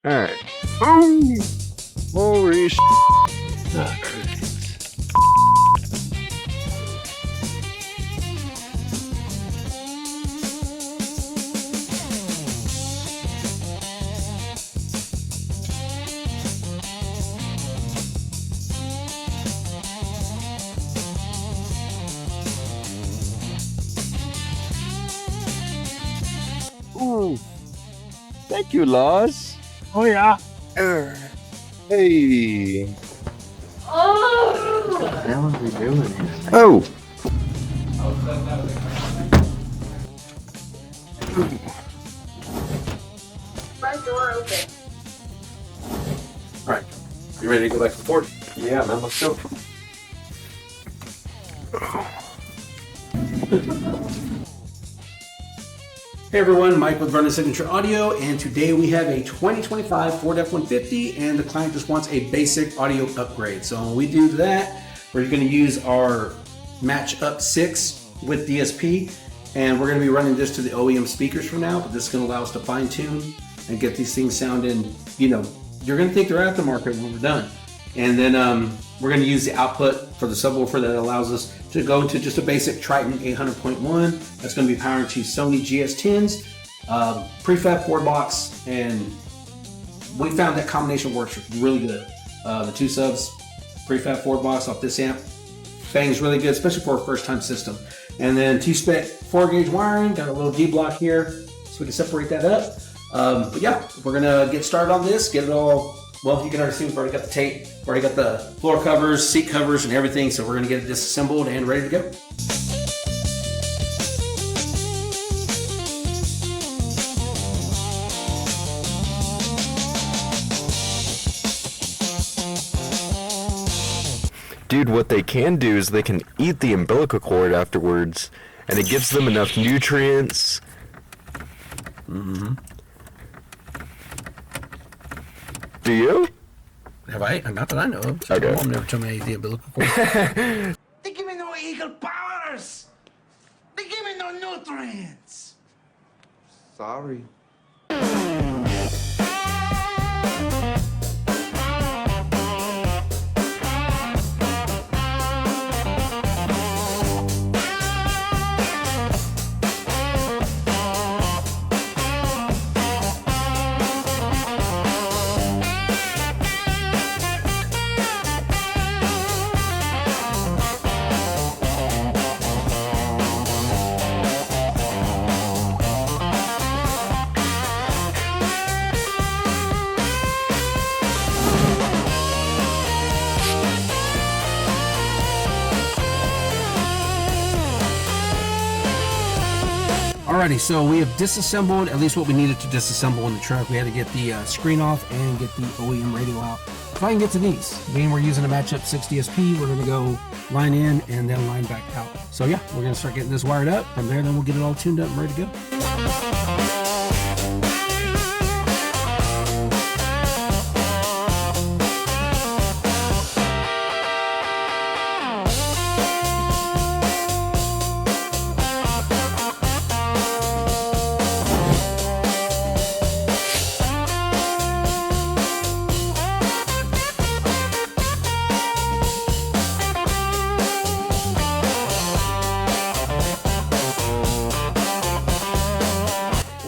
Alright. Boom! Holy sh**. Ooh. Thank you, Laws. Oh yeah. Hey. Oh. What the hell are we doing here? Oh. Front door open. All right, you ready to go back to the fort? Yeah, man, let's go. Hey everyone, Mike with Vernon Signature Audio, and today we have a 2025 Ford F-150, and the client just wants a basic audio upgrade. So when we do that, we're going to use our Match Up 6 with DSP, and we're going to be running this to the OEM speakers for now, but this is going to allow us to fine tune and get these things sounding, you know, you're going to think they're aftermarket when we're done. And then we're going to use the output for the subwoofer that allows us to go into just a basic Triton 800.1. That's going to be powering to Sony GS10s, prefab 4-box, and we found that combination works really good. The two subs, prefab 4-box off this amp, bangs really good, especially for a first-time system. And then T-Spec 4-gauge wiring, got a little D-block here, so we can separate that up. But yeah, we're gonna get started on this, get it all, well, you can already see we've already got the tape, already got the floor covers, seat covers, and everything, so we're gonna get it disassembled and ready to go. Dude, what they can do is they can eat the umbilical cord afterwards, and it gives them enough nutrients. Do you? Have I? Not that I know of. Okay. My mom never told me I ate the umbilical cord. They give me no eagle powers. They give me no nutrients. Sorry. Alrighty, so we have disassembled at least what we needed to disassemble in the truck. We had to get the screen off and get the OEM radio out. If I can get to these, being we're using a Match Up 6 DSP, we're gonna go line in and then line back out. So yeah, we're gonna start getting this wired up. From there, then we'll get it all tuned up and ready to go.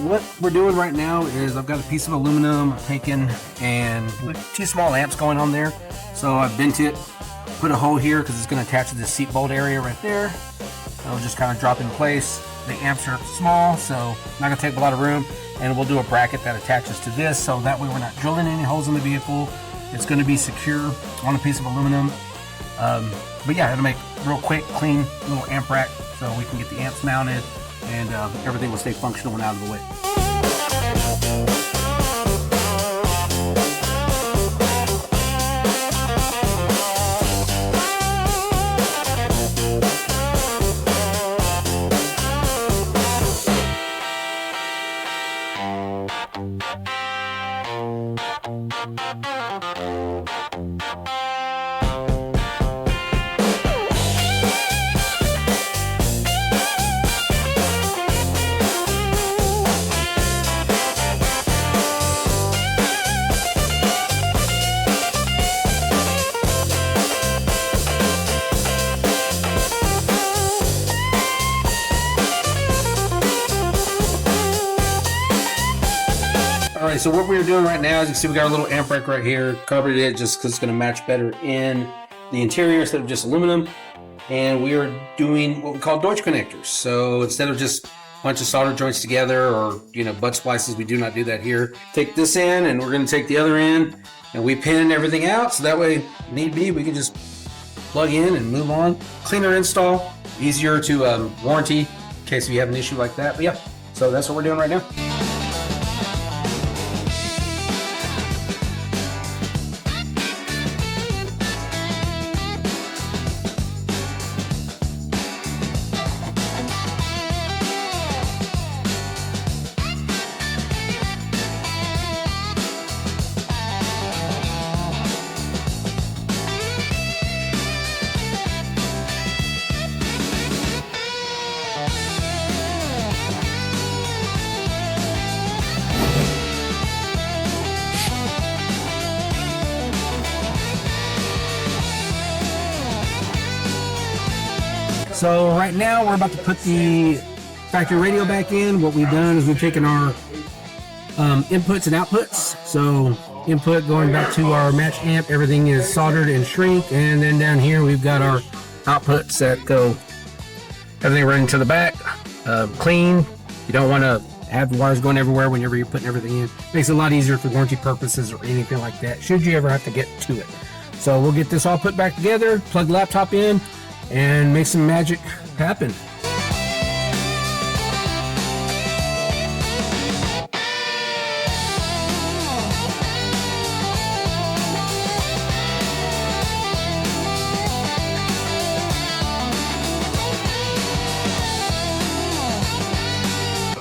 What we're doing right now is I've got a piece of aluminum I've taken and two small amps going on there. So I've bent it, put a hole here because it's going to attach to the seat bolt area right there. It'll just kind of drop in place. The amps are small, so not going to take a lot of room. And we'll do a bracket that attaches to this, so that way we're not drilling any holes in the vehicle. It's going to be secure on a piece of aluminum. But yeah, it'll make real quick, clean little amp rack so we can get the amps mounted and everything will stay functional and out of the way. so what we're doing right now is you can see we got a little amp rack right here. Covered it just because it's going to match better in the interior instead of just aluminum. And we are doing what we call Deutsch connectors. So instead of just a bunch of solder joints together or, butt splices, we do not do that here. Take this in and we're going to take the other in and we pin everything out. So that way, need be, we can just plug in and move on. Cleaner install, easier to warranty in case you have an issue like that. But yeah, so that's what we're doing right now. So right now we're about to put the factory radio back in. What we've done is we've taken our inputs and outputs. So input going back to our match amp, everything is soldered and shrink. And then down here we've got our outputs that go everything running to the back, clean. You don't want to have the wires going everywhere whenever you're putting everything in. Makes it a lot easier for warranty purposes or anything like that, should you ever have to get to it. So we'll get this all put back together, plug the laptop in, and make some magic happen.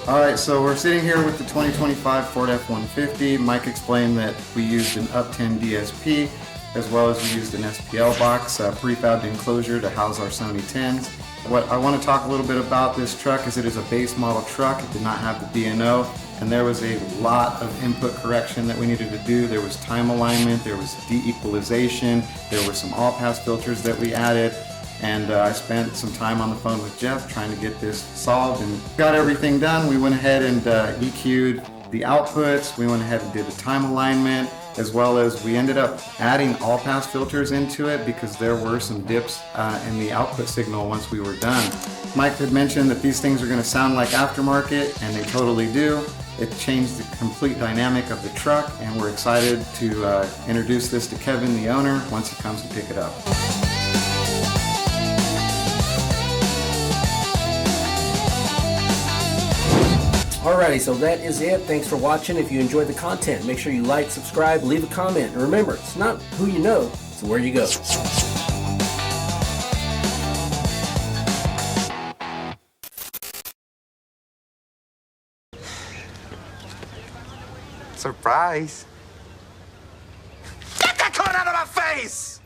All right, so we're sitting here with the 2025 Ford F-150. Mike explained that we used an up 10 DSP, as well as we used an SPL box, a prefabbed enclosure to house our Sony 10s. What I want to talk a little bit about this truck is it is a base model truck. It did not have the B&O, and there was a lot of input correction that we needed to do. There was time alignment, there was de-equalization, there were some all-pass filters that we added, and I spent some time on the phone with Jeff trying to get this solved and got everything done. We went ahead and EQ'd the outputs, we went ahead and did the time alignment, as well as we ended up adding all-pass filters into it because there were some dips in the output signal once we were done. Mike had mentioned that these things are going to sound like aftermarket, and they totally do. It changed the complete dynamic of the truck, and we're excited to introduce this to Kevin, the owner, once he comes to pick it up. Alrighty, so that is it. Thanks for watching. If you enjoyed the content, make sure you like, subscribe, leave a comment. And remember, it's not who you know, it's where you go. Surprise. Get that corn out of my face!